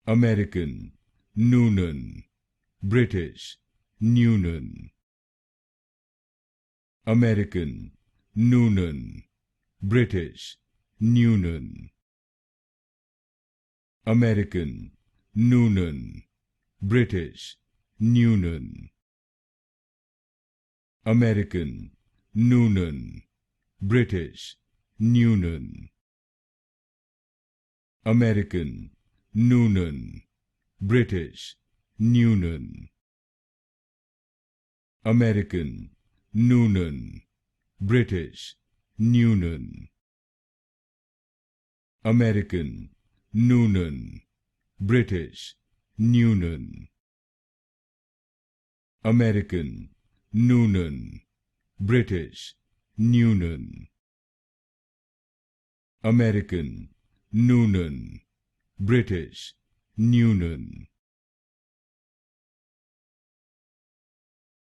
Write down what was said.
American, Newnan, British, Newnan. American, Newnan, British, Newnan. American, Newnan, British, Newnan. American, Newnan, British, Newnan. American, Newnan, British, Newnan. American, Newnan, British, Newnan. American, Newnan, British, Newnan. American, Newnan, British, Newnan. American, Newnan, British, Newnan.